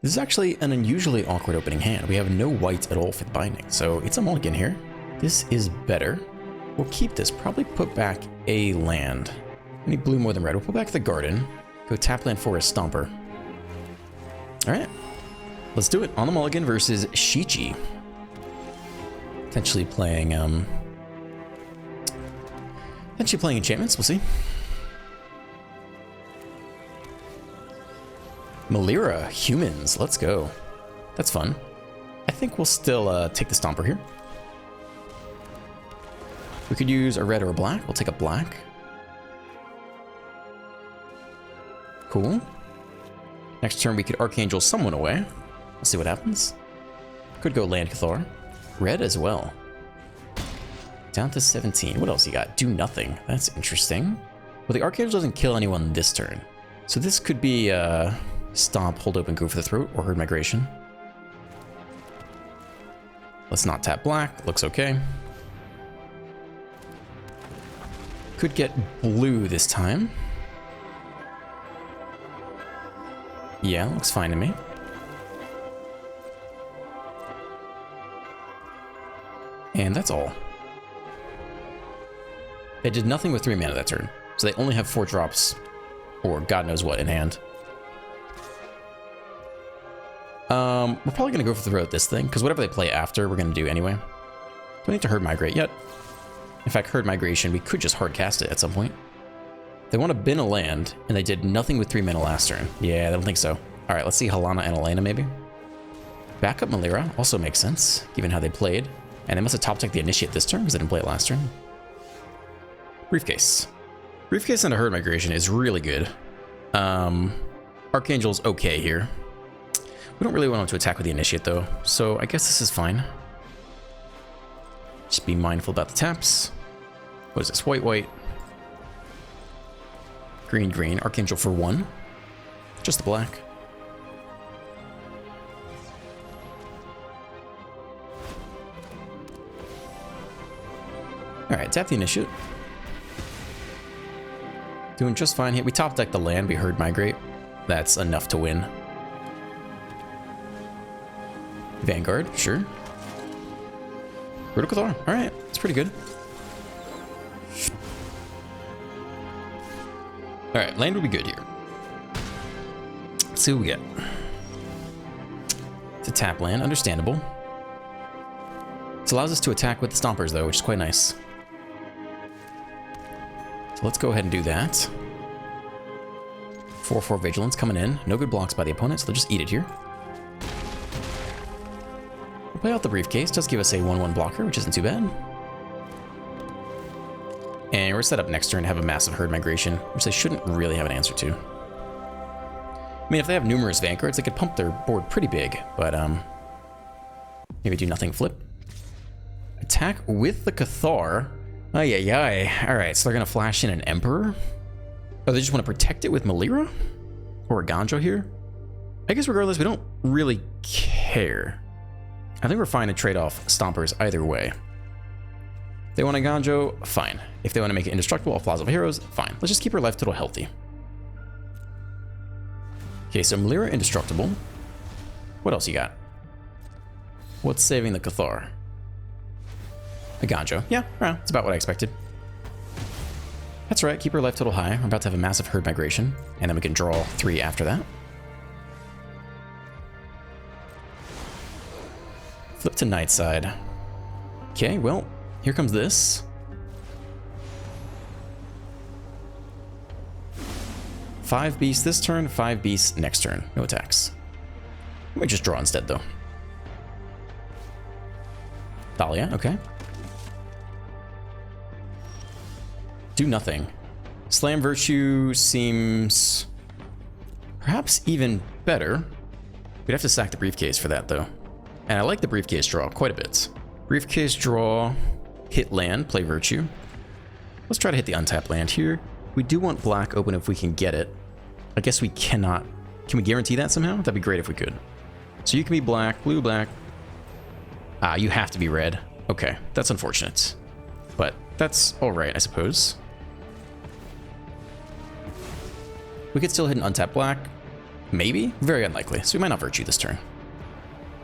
This is actually an unusually awkward opening hand. We have no white at all for the binding, so it's a mulligan here. This is better. We'll keep this, probably put back a land. We need blue more than red. We'll put back the garden. Go tap land for a stomper. All right, let's do it. On the mulligan versus Shichi. Potentially playing enchantments, we'll see. Melira, humans, let's go. That's fun. I think we'll still take the stomper here. We could use a red or a black. We'll take a black. Cool. Next turn we could Archangel someone away. Let's see what happens. Could go land Cathar. Red as well. Down to 17. What else you got? Do nothing. That's interesting. Well, the Archangel doesn't kill anyone this turn. So this could be Stomp, hold open, go for the throat, or Herd Migration. Let's not tap black. Looks okay. Could get blue this time. Yeah, looks fine to me. And that's all. They did nothing with 3 mana that turn, so they only have 4 drops, or God knows what, in hand. We're probably going to go for the throat this thing, because whatever they play after, we're going to do anyway. Don't need to Herd Migrate yet. In fact, Herd Migration, we could just hard cast it at some point. They want to bin a land, and they did nothing with 3 mana last turn. Yeah, I don't think so. All right, let's see Halana and Elena, maybe. Backup Melira also makes sense, given how they played. And they must have top-decked the Initiate this turn, because they didn't play it last turn. Briefcase. Briefcase and a Herd Migration is really good. Archangel's okay here. We don't really want him to attack with the Initiate, though, so I guess this is fine. Just be mindful about the taps. What is this? White, white. Green, green. Archangel for 1. Just the black. Alright, tap the Initiate. Doing just fine here. We top deck the land, we Herd Migrate. That's enough to win. Vanguard, sure. Critical Cathar, alright, it's pretty good. Alright, land would be good here. Let's see what we get. It's a tap land, understandable. This allows us to attack with the Stompers though, which is quite nice. So let's go ahead and do that. 4/4 Vigilance coming in. No good blocks by the opponent, so they'll just eat it here. We'll play out the Briefcase. Does give us a 1/1 blocker, which isn't too bad. And we're set up next turn to have a massive Herd Migration, which they shouldn't really have an answer to. I mean, if they have numerous Vanguards, they could pump their board pretty big, but maybe do nothing flip. Attack with the Cathar. Ay, ay, ay. All right, so they're going to flash in an Emperor? Oh, they just want to protect it with Melira? Or a Ganjo here? I guess regardless, we don't really care. I think we're fine to trade off Stompers either way. If they want a Ganjo, fine. If they want to make it indestructible off Plaza of Heroes, fine. Let's just keep our life total healthy. Okay, so Melira indestructible. What else you got? What's saving the Cathar? A Ganjo. Yeah, well, that's about what I expected. That's right, keep our life total high. We're about to have a massive Herd Migration, and then we can draw 3 after that. Flip to Nightside. Okay, well, here comes this. 5 beasts this turn, 5 beasts next turn. No attacks. We might just draw instead, though. Thalia, okay. Do nothing. Slam Virtue seems perhaps even better. We'd have to sack the Briefcase for that, though. And I like the Briefcase draw quite a bit. Briefcase draw, hit land, play Virtue. Let's try to hit the untapped land here. We do want black open if we can get it. I guess we cannot. Can we guarantee that somehow? That'd be great if we could. So you can be black, blue, black. Ah, you have to be red. Okay, that's unfortunate. But that's alright, I suppose. We could still hit an untapped black. Maybe? Very unlikely. So we might not virtue this turn.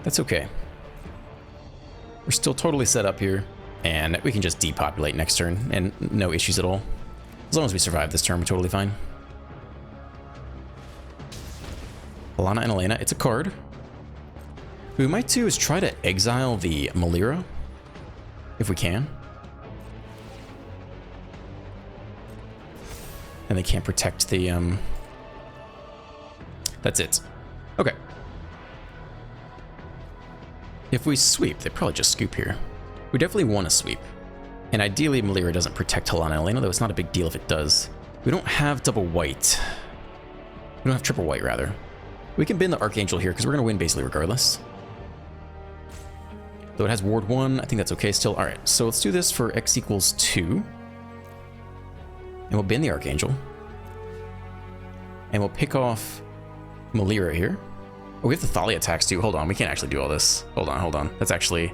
That's okay. We're still totally set up here, and we can just depopulate next turn, and no issues at all. As long as we survive this turn, we're totally fine. Alana and Elena, it's a card. What we might do is try to exile the Melira, if we can. And they can't protect the, That's it. Okay. If we sweep, they probably just scoop here. We definitely want to sweep. And ideally, Melira doesn't protect Helana and Elena, though it's not a big deal if it does. We don't have double white. We don't have triple white, rather. We can bin the Archangel here, because we're going to win basically regardless. Though it has Ward 1, I think that's okay still. Alright, so let's do this for x equals 2. And we'll bin the Archangel. And we'll pick off Melira here. Oh, we have the Thalia attacks too. Hold on, we can't actually do all this. Hold on. That's actually...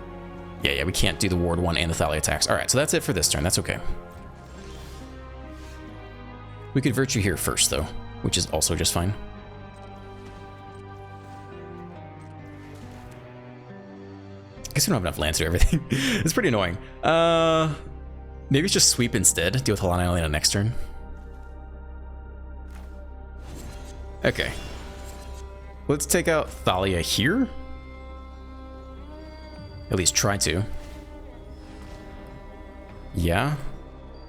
Yeah, we can't do the Ward 1 and the Thalia attacks. Alright, so that's it for this turn. That's okay. We could Virtue here first, though, which is also just fine. I guess we don't have enough lands to do everything. It's pretty annoying. Maybe it's just sweep instead. Deal with Helana and Elena next turn. Okay. Let's take out Thalia here. At least try to. Yeah.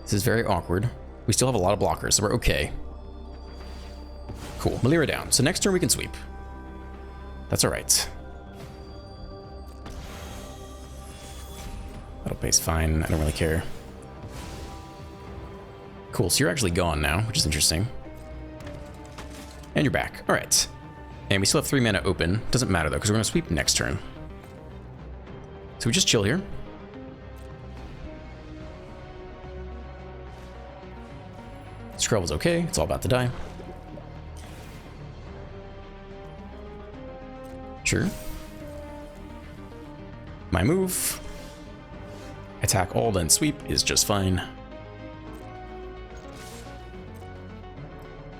This is very awkward. We still have a lot of blockers, so we're okay. Cool. Melira down. So next turn we can sweep. That's alright. That'll pace fine. I don't really care. Cool. So you're actually gone now, which is interesting. And you're back. Alright. And we still have 3 mana open. Doesn't matter though, because we're going to sweep next turn. So we just chill here. Scrubble's okay. It's all about to die. Sure. My move. Attack all, then sweep is just fine.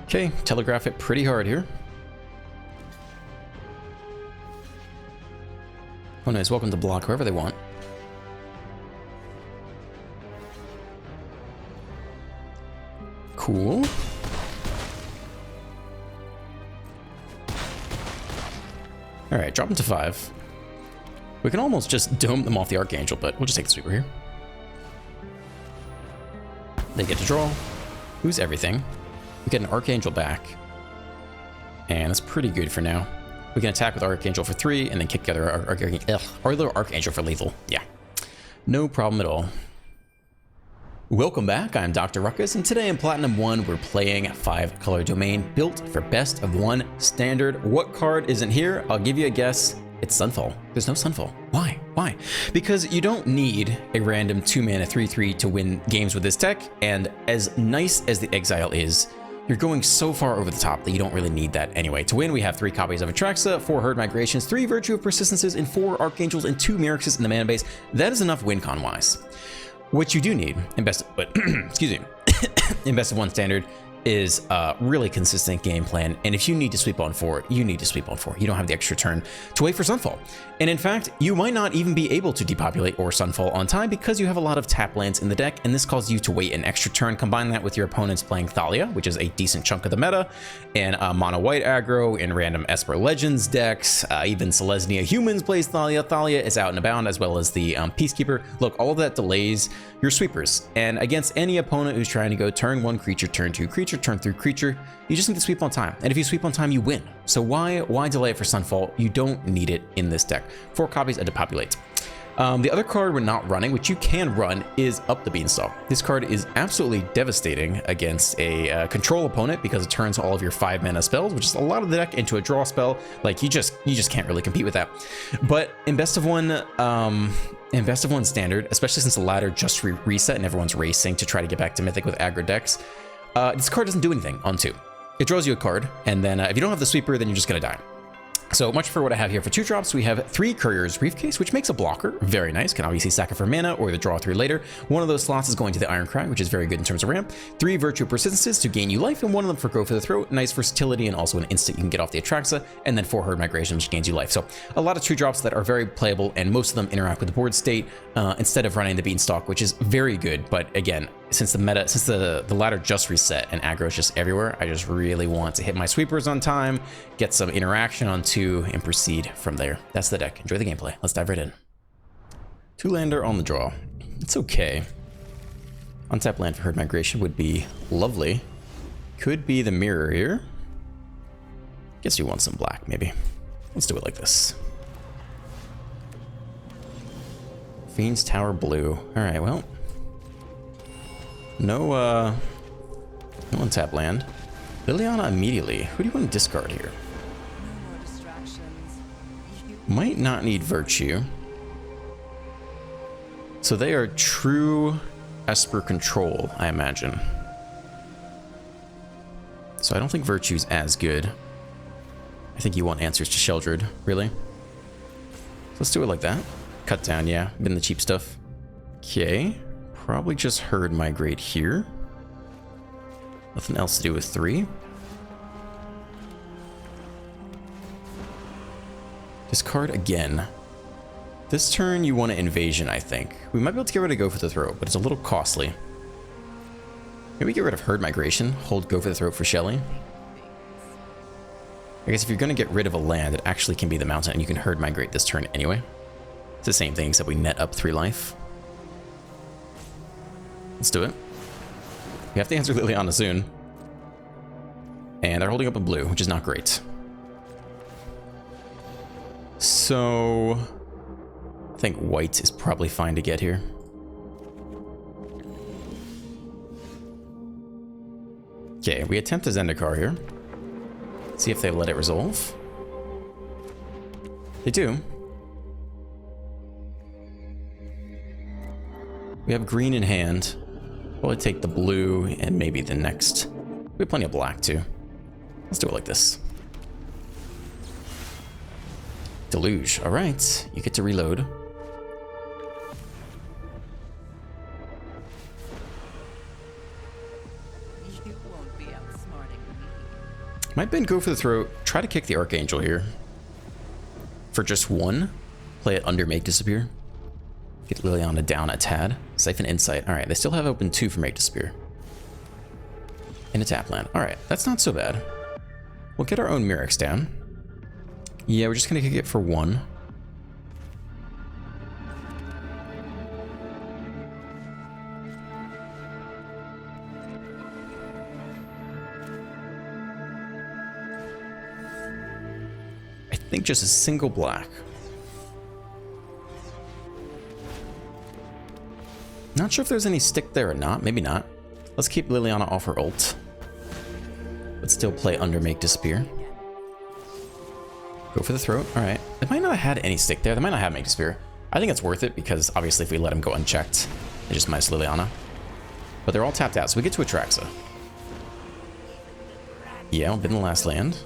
Okay, telegraph it pretty hard here. Oh no, it's welcome to block whoever they want. Cool. Alright, drop them to 5. We can almost just dome them off the Archangel, but we'll just take the sweeper here. They get to draw. Lose everything. We get an Archangel back. And that's pretty good for now. We can attack with Archangel for 3, and then kick the other little Archangel for lethal. Yeah. No problem at all. Welcome back, I'm Dr. Ruckus, and today in Platinum 1, we're playing 5-color domain built for best of 1 standard. What card isn't here? I'll give you a guess. It's Sunfall. There's no Sunfall. Why? Why? Because you don't need a random 2-mana 3/3 to win games with this deck, and as nice as the Exile is, you're going so far over the top that you don't really need that anyway. To win, we have 3 copies of Atraxa, 4 Herd Migrations, 3 Virtue of Persistences, and 4 Archangels, and 2 Myrixes in the mana base. That is enough win con-wise. What you do need in best in best of 1 standard is a really consistent game plan, and if you need to sweep on 4, you need to sweep on 4. You don't have the extra turn to wait for Sunfall. And in fact, you might not even be able to depopulate or Sunfall on time because you have a lot of tap lands in the deck, and this causes you to wait an extra turn. Combine that with your opponents playing Thalia, which is a decent chunk of the meta, and mono white aggro in random Esper Legends decks. Even Selesnya Humans plays Thalia. Thalia is out and about, as well as the Peacekeeper. Look, all of that delays your sweepers, and against any opponent who's trying to go turn 1 creature, turn 2 creature, turn 3 creature, you just need to sweep on time. And if you sweep on time, you win. So why delay it for Sunfall? You don't need it in this deck. 4 copies of Depopulate. The other card we're not running, which you can run, is Up the Beanstalk. This card is absolutely devastating against a control opponent because it turns all of your 5-mana spells, which is a lot of the deck, into a draw spell. Like you just can't really compete with that. But in best of 1 standard, especially since the ladder just reset and everyone's racing to try to get back to Mythic with aggro decks, this card doesn't do anything on 2. It draws you a card, and then if you don't have the sweeper, then you're just gonna die. So much for what I have here for 2 drops. We have 3 Courier's Briefcase, which makes a blocker. Very nice. Can obviously sack it for mana or the draw 3 later. One of those slots is going to the Iron Crag, which is very good in terms of ramp. 3 Virtue Persistences to gain you life, and one of them for Go for the Throat. Nice versatility and also an instant you can get off the Atraxa. And then 4 Herd Migration, which gains you life. So a lot of 2 drops that are very playable, and most of them interact with the board state instead of running the Beanstalk, which is very good. But again, since the ladder just reset and aggro is just everywhere, I just really want to hit my sweepers on time, get some interaction on 2, and proceed from there. That's the deck. Enjoy the gameplay. Let's dive right in. 2-lander on the draw. It's okay. Untap land for Herd Migration would be lovely. Could be the mirror here. Guess you want some black, maybe. Let's do it like this. Fiend's Tower blue. Alright, well. No untap land. Liliana immediately. Who do you want to discard here? No more distractions. Might not need Virtue. So they are true Esper control, I imagine. So I don't think Virtue's as good. I think you want answers to Sheldred, really. So let's do it like that. Cut down, yeah. Been the cheap stuff. Okay. Probably just Herd Migrate here. Nothing else to do with 3. Discard again. This turn you want to Invasion, I think. We might be able to get rid of Go for the Throat, but it's a little costly. Maybe get rid of Herd Migration, hold Go for the Throat for Shelly. I guess if you're going to get rid of a land, it actually can be the mountain, and you can Herd Migrate this turn anyway. It's the same thing, except we net up 3 life. Let's do it. We have to answer Liliana soon. And they're holding up a blue, which is not great. So I think white is probably fine to get here. Okay, we attempt a Zendikar here. See if they let it resolve. They do. We have green in hand. Probably take the blue and maybe the next. We have plenty of black too. Let's do it like this. Deluge. All right, you get to reload. You won't be outsmarting me. Might Ben Go for the Throat. Try to kick the Archangel here. For just 1. Play it under Make Disappear. Get Liliana down a tad. Siphon Insight. All right, they still have open 2 for Make Disappear. In a tap land. All right, that's not so bad. We'll get our own Mirrex down. Yeah, we're just gonna kick it for 1. I think just a single black. Not sure if there's any stick there or not. Maybe not. Let's keep Liliana off her ult. But still play under Make Disappear. Go for the Throat. All right. They might not have had any stick there. They might not have Make Disappear. I think it's worth it because obviously if we let him go unchecked, they just minus Liliana. But they're all tapped out, so we get to Atraxa. Yeah, we've been the last land.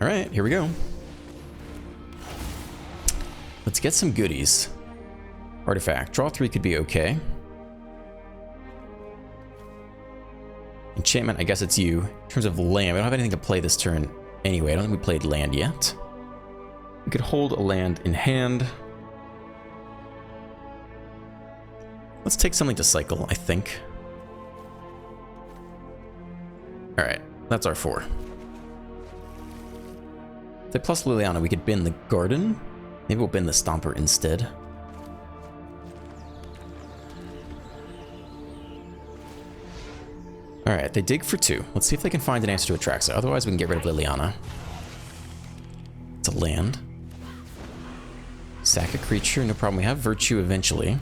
All right, here we go. Let's get some goodies. Artifact. Draw 3 could be okay. Enchantment, I guess it's you. In terms of land, we don't have anything to play this turn anyway. I don't think we played land yet. We could hold a land in hand. Let's take something to cycle, I think. Alright, that's our 4. If they plus Liliana, we could bin the Garden. Maybe we'll bin the Stomper instead. Alright, they dig for 2. Let's see if they can find an answer to Atraxa. Otherwise, we can get rid of Liliana. It's a land. Sack a creature, no problem. We have Virtue eventually.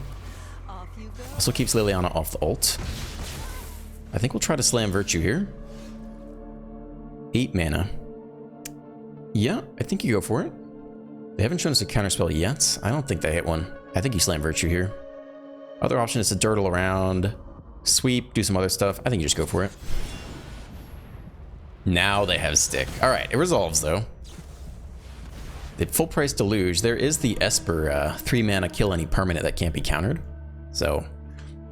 Also keeps Liliana off the ult. I think we'll try to slam Virtue here. 8 mana. Yeah, I think you go for it. They haven't shown us a counterspell yet. I don't think they hit one. I think you slam Virtue here. Other option is to dirtle around, sweep, do some other stuff. I think you just go for it. Now they have stick. All right, it resolves though. The full price Deluge. There is the Esper 3 mana kill any permanent that can't be countered. So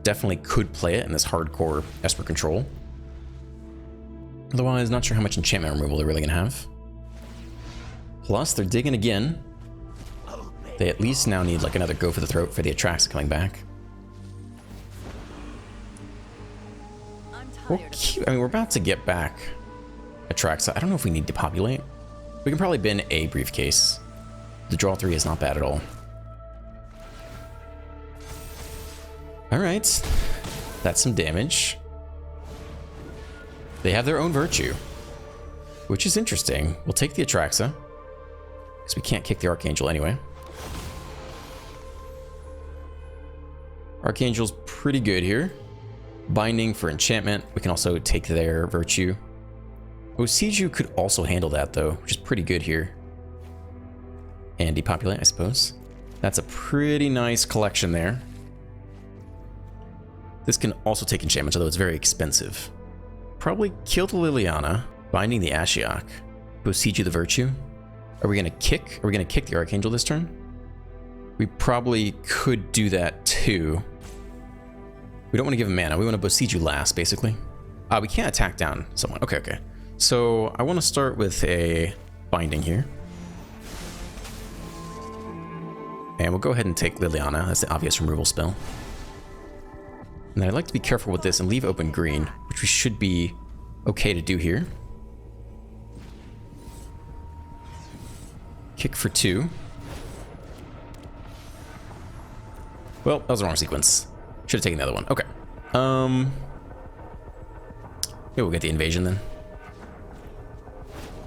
definitely could play it in this hardcore Esper control. Otherwise, not sure how much enchantment removal they're really gonna have. Plus, they're digging again. They at least now need like another go for the throat for the Atraxa coming back. Okay, I mean, we're about to get back Atraxa. I don't know if we need to populate. We can probably bin a briefcase. The draw 3 is not bad at all. All right, that's some damage. They have their own virtue, which is interesting. We'll take the Atraxa, because we can't kick the Archangel anyway. Archangel's pretty good here. Binding for enchantment. We can also take their virtue. Osiju could also handle that though, which is pretty good here. And depopulate, I suppose. That's a pretty nice collection there. This can also take enchantments, although it's very expensive. Probably kill the Liliana, binding the Ashiok. Osiju the virtue. Are we gonna kick? Are we gonna kick the Archangel this turn? We probably could do that too. We don't want to give him mana. We want to Bosiju last, basically. We can't attack down someone. Okay, okay. So I want to start with a binding here. And we'll go ahead and take Liliana. That's the obvious removal spell. And then I'd like to be careful with this and leave open green, which we should be okay to do here. Kick for 2. Well, that was the wrong sequence. Should have taken the other one. Okay. Maybe we'll get the invasion then.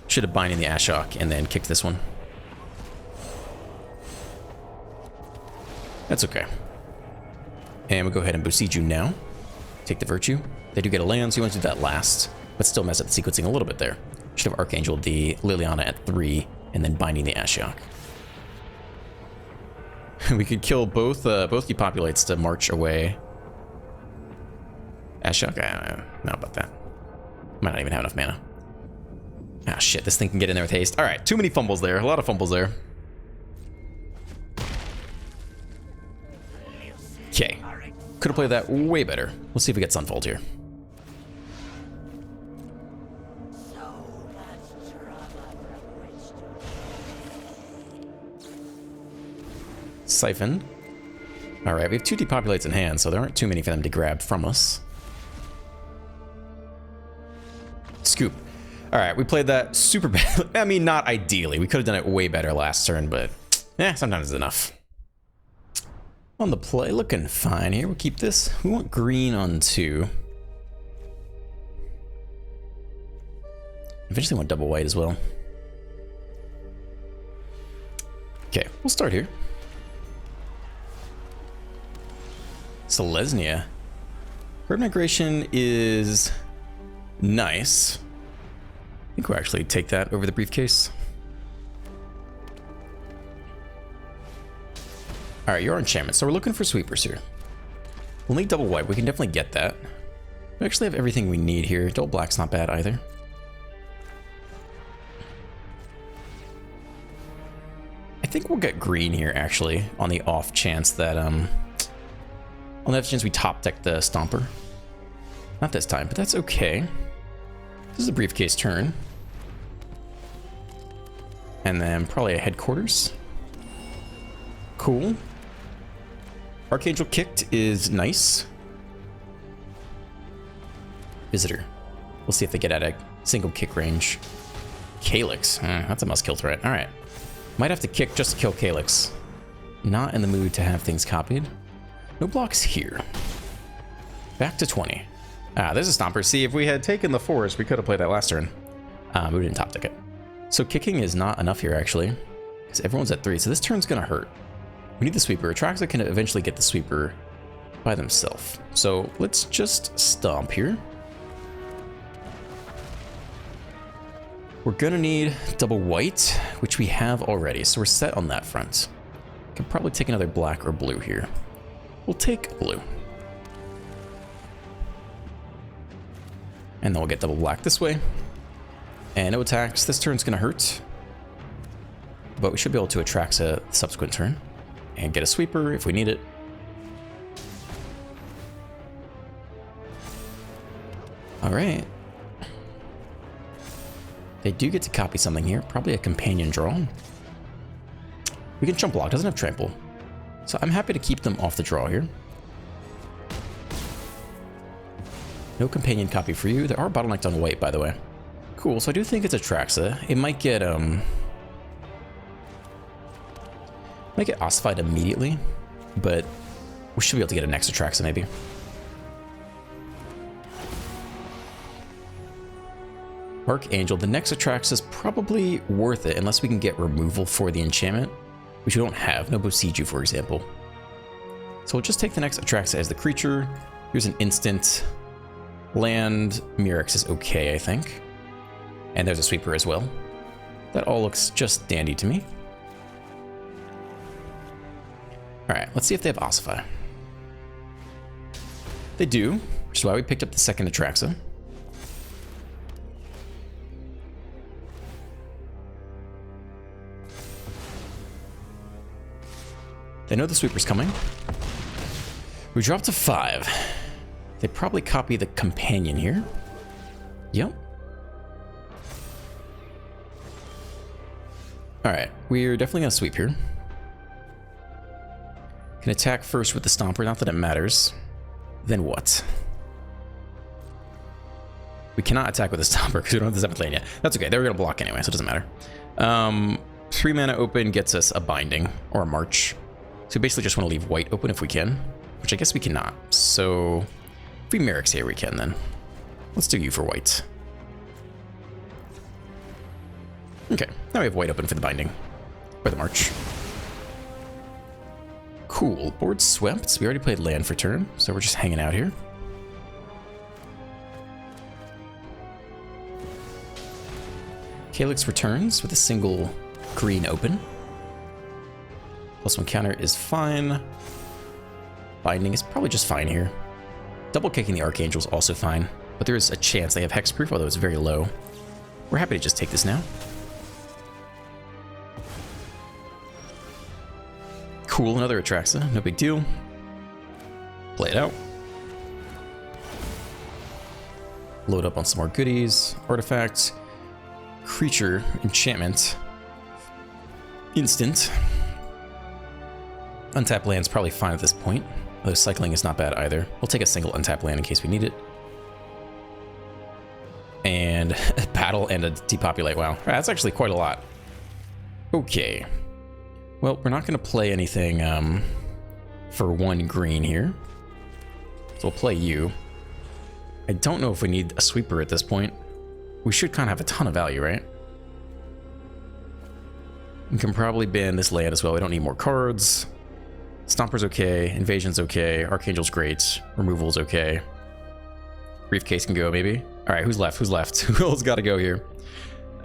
Should have binding the Ashiok and then kicked this one. That's okay. And we'll go ahead and Bosiju now. Take the virtue. They do get a land, so you want to do that last, but still mess up the sequencing a little bit there. Should have Archangel the Liliana at 3 and then binding the Ashiok. We could kill both depopulates to march away. Ashiok, I don't know about that. Might not even have enough mana. Ah, shit, this thing can get in there with haste. All right, too many fumbles there. A lot of fumbles there. Okay. Could have played that way better. We'll see if we get Sunfold here. Siphon. All right, we have 2 depopulates in hand, so there aren't too many for them to grab from us. Scoop. All right, we played that super bad. I mean, not ideally. We could have done it way better last turn, but sometimes it's enough. On the play, looking fine here. We'll keep this. We want green on 2. Eventually want double white as well. Okay, we'll start here. Selesnya. Herd Migration is nice. I think we'll actually take that over the briefcase. All right, you're enchantment. So we're looking for sweepers here. We'll need double white. We can definitely get that. We actually have everything we need here. Double black's not bad either. I think we'll get green here actually on the off chance that on the off chance we top deck the Stomper. Not this time, but that's okay. This is a briefcase turn. And then probably a headquarters. Cool. Archangel kicked is nice. Visitor. We'll see if they get at a single kick range. Calyx. That's a must-kill threat. All right. Might have to kick just to kill Calyx. Not in the mood to have things copied. No blocks here. Back to 20. There's a Stomper. See, if we had taken the forest, we could have played that last turn. We didn't top deck it. So kicking is not enough here, actually. Because everyone's at 3, so this turn's going to hurt. We need the sweeper. Atraxa can eventually get the sweeper by themselves. So let's just stomp here. We're going to need double white, which we have already. So we're set on that front. Could probably take another black or blue here. We'll take blue. And then we'll get double black this way. And no attacks. This turn's gonna hurt. But we should be able to Atraxa the subsequent turn. And get a sweeper if we need it. Alright. They do get to copy something here. Probably a companion draw. We can jump block. Doesn't have trample. So I'm happy to keep them off the draw here. No companion copy for you. They are bottlenecked on white, by the way. Cool. So I do think it's Atraxa. It might get ossified immediately, but we should be able to get a next Atraxa maybe. Archangel. The next Atraxa is probably worth it unless we can get removal for the enchantment, which we don't have. No Bosiju, for example. So we'll just take the next Atraxa as the creature. Here's an instant. Land Mirrex is okay, I think. And there's a sweeper as well. That all looks just dandy to me. Alright, let's see if they have Ossify. They do, which is why we picked up the second Atraxa. They know the sweeper's coming. We drop to 5. They probably copy the companion here. Yep. Alright, we're definitely gonna sweep here. Can attack first with the Stomper, not that it matters. Then what? We cannot attack with the Stomper because we don't have the 7th lane yet. That's okay, they were gonna block anyway, so it doesn't matter. 3 mana open gets us a binding or a march. So we basically just want to leave white open if we can, which I guess we cannot. So if we Mirrex here, we can then. Let's do you for white. Okay, now we have white open for the binding, or the march. Cool, board swept. We already played land for turn, so we're just hanging out here. Calyx returns with a single green open. +1 counter is fine. Binding is probably just fine here. Double kicking the Archangel is also fine, but there is a chance they have hexproof, although it's very low. We're happy to just take this now. Cool, another Atraxa, no big deal. Play it out. Load up on some more goodies. Artifact. Creature. Enchantment. Instant. Untap land's probably fine at this point, although cycling is not bad either. We'll take a single untap land in case we need it. And a battle and a depopulate. Wow, that's actually quite a lot. Okay. Well, we're not going to play anything for 1 green here. So we'll play you. I don't know if we need a sweeper at this point. We should kind of have a ton of value, right? We can probably ban this land as well. We don't need more cards. Stomper's okay, Invasion's okay, Archangel's great, Removal's okay. Briefcase can go, maybe. Alright, who's left? Who's left? Who else gotta go here?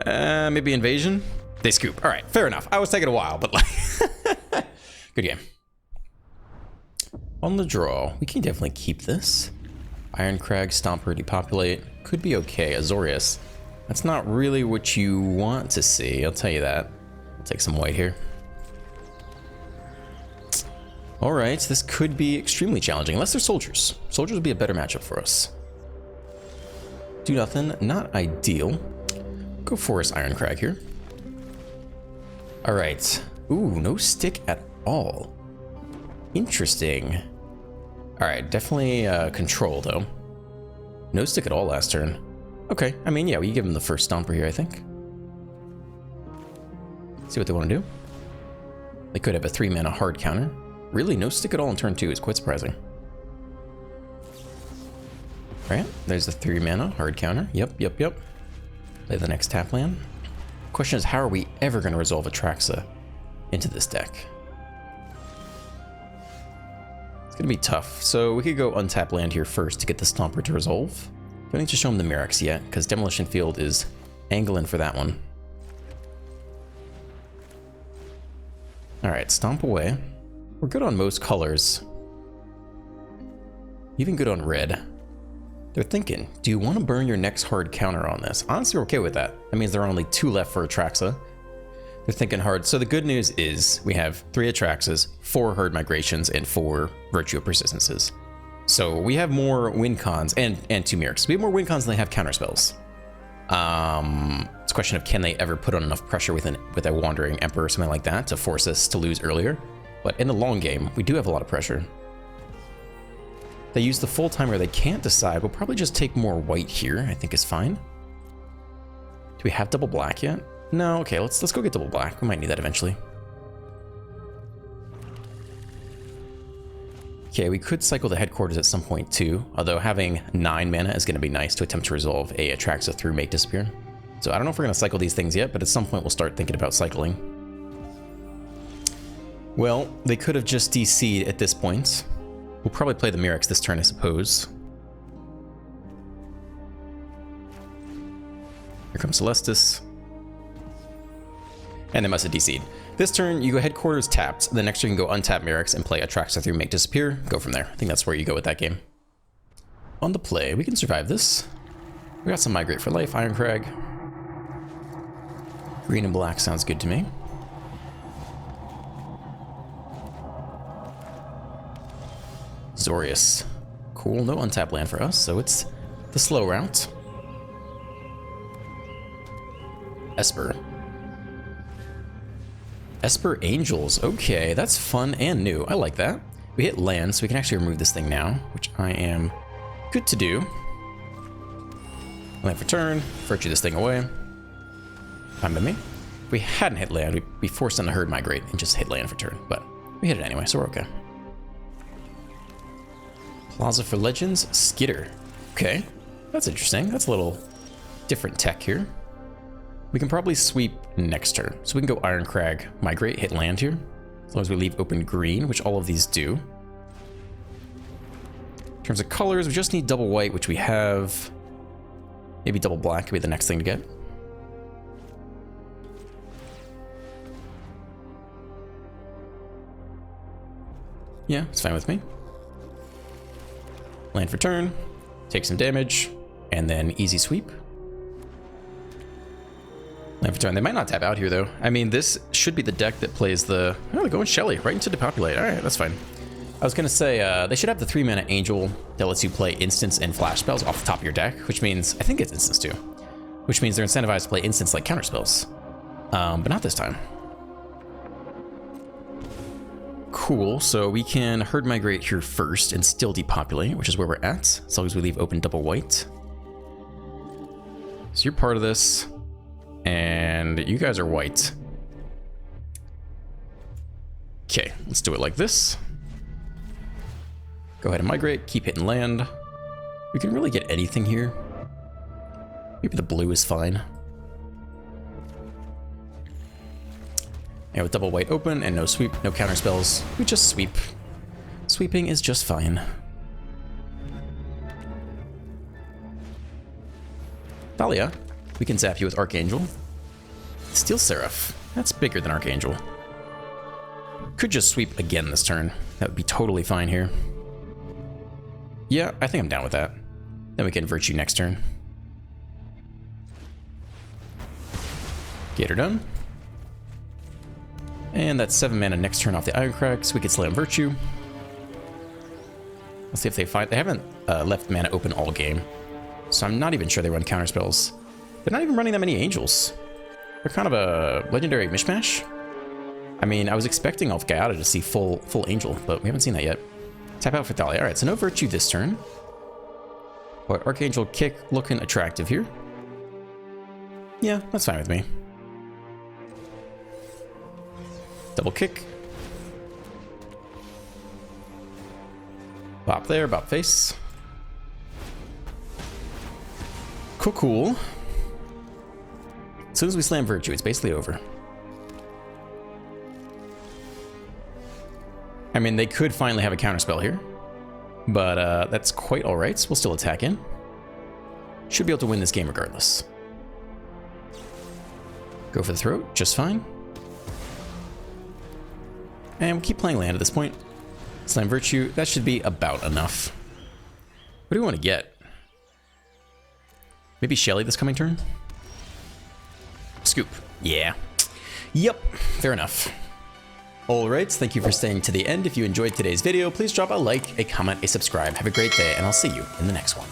Maybe Invasion? They scoop. Alright, fair enough. I was taking a while, but like... Good game. On the draw, we can definitely keep this. Ironcrag, Stomper, Depopulate. Could be okay. Azorius. That's not really what you want to see, I'll tell you that. I'll take some white here. Alright, this could be extremely challenging, unless they're soldiers. Soldiers would be a better matchup for us. Do nothing, not ideal. Go Forest Ironcrag here. Alright. Ooh, no stick at all. Interesting. Alright, definitely control though. No stick at all last turn. Okay, I mean, yeah, we give them the first Stomper here, I think. See what they want to do. They could have a 3 mana hard counter. Really, no stick at all in turn 2 is quite surprising. Right, there's the 3 mana hard counter. Yep. Play the next tap land. Question is, how are we ever going to resolve Atraxa into this deck? It's going to be tough. So we could go untap land here first to get the Stomper to resolve. Don't need to show him the Mirrex yet, because Demolition Field is angling for that one. Alright, stomp away. We're good on most colors. Even good on red. They're thinking, do you want to burn your next hard counter on this? Honestly, we're okay with that. That means there are only 2 left for Atraxa. They're thinking hard. So the good news is we have 3 Atraxas, 4 Herd Migrations, and 4 Virtue of Persistences. So we have more win cons and 2 Mirrors. We have more win cons than they have counter spells. It's a question of can they ever put on enough pressure with a Wandering Emperor or something like that to force us to lose earlier. But in the long game, we do have a lot of pressure. They use the full timer. They can't decide. We'll probably just take more white here. I think is fine. Do we have double black yet? No. Okay, let's go get double black. We might need that eventually. Okay, we could cycle the headquarters at some point too. Although having 9 mana is going to be nice to attempt to resolve a Atraxa through Make Disappear. So I don't know if we're going to cycle these things yet, but at some point we'll start thinking about cycling. Well, they could have just DC'd at this point. We'll probably play the Mirrex this turn, I suppose. Here comes Celestis. And they must have DC'd. This turn, you go headquarters tapped. The next turn, you can go untap Mirrex and play Atraxa through Make Disappear. Go from there. I think that's where you go with that game. On the play, we can survive this. We got some Migrate for Life, Iron Crag. Green and black sounds good to me. Zorius. Cool, no untapped land for us, so it's the slow route. Esper. Esper Angels. Okay, that's fun and new. I like that. We hit land, so we can actually remove this thing now, which I am good to do. Land for turn. Virtue this thing away. Fine by me. If we hadn't hit land, we'd be forced on the Herd Migrate and just hit land for turn, but we hit it anyway, so we're okay. Plaza for Legends, Skitter. Okay, that's interesting. That's a little different tech here. We can probably sweep next turn. So we can go Iron Crag, Migrate, hit land here. As long as we leave open green, which all of these do. In terms of colors, we just need double white, which we have. Maybe double black could be the next thing to get. Yeah, it's fine with me. Land for turn, take some damage, and then easy sweep. Land for turn. They might not tap out here, though. I mean, this should be the deck that plays the... Oh, they're going Shelly right into Depopulate. All right, that's fine. I was going to say, they should have the 3-mana Angel that lets you play instants and flash spells off the top of your deck, which means... I think it's instants, too. Which means they're incentivized to play instants like counter spells. But not this time. Cool, so we can Herd Migrate here first and still depopulate, which is where we're at, as long as we leave open double white. So you're part of this, and you guys are white. Okay, let's do it like this. Go ahead and migrate, keep hitting land. We can really get anything here. Maybe the blue is fine. And with double white open and no sweep, no counter spells, we just sweep. Sweeping is just fine. Thalia, we can zap you with Archangel. Steel Seraph, that's bigger than Archangel. Could just sweep again this turn. That would be totally fine here. Yeah, I think I'm down with that. Then we can Virtue next turn. Get her done. And that's 7 mana next turn off the Iron Crag, so we can slam Virtue. Let's see if they find... They haven't left mana open all game, so I'm not even sure they run counter spells. They're not even running that many Angels. They're kind of a legendary mishmash. I mean, I was expecting off Gaiata to see full Angel, but we haven't seen that yet. Tap out for Thalia. Alright, so no Virtue this turn. But Archangel kick looking attractive here. Yeah, that's fine with me. Double kick. Bop there, bop face. Cool. As soon as we slam Virtue, it's basically over. I mean, they could finally have a counterspell here, but that's quite all right. So we'll still attack in. Should be able to win this game regardless. Go for the throat, just fine. And we'll keep playing land at this point. Slam Virtue, that should be about enough. What do we want to get? Maybe Shelly this coming turn? Scoop. Yeah. Yep, fair enough. Alright, thank you for staying to the end. If you enjoyed today's video, please drop a like, a comment, a subscribe. Have a great day, and I'll see you in the next one.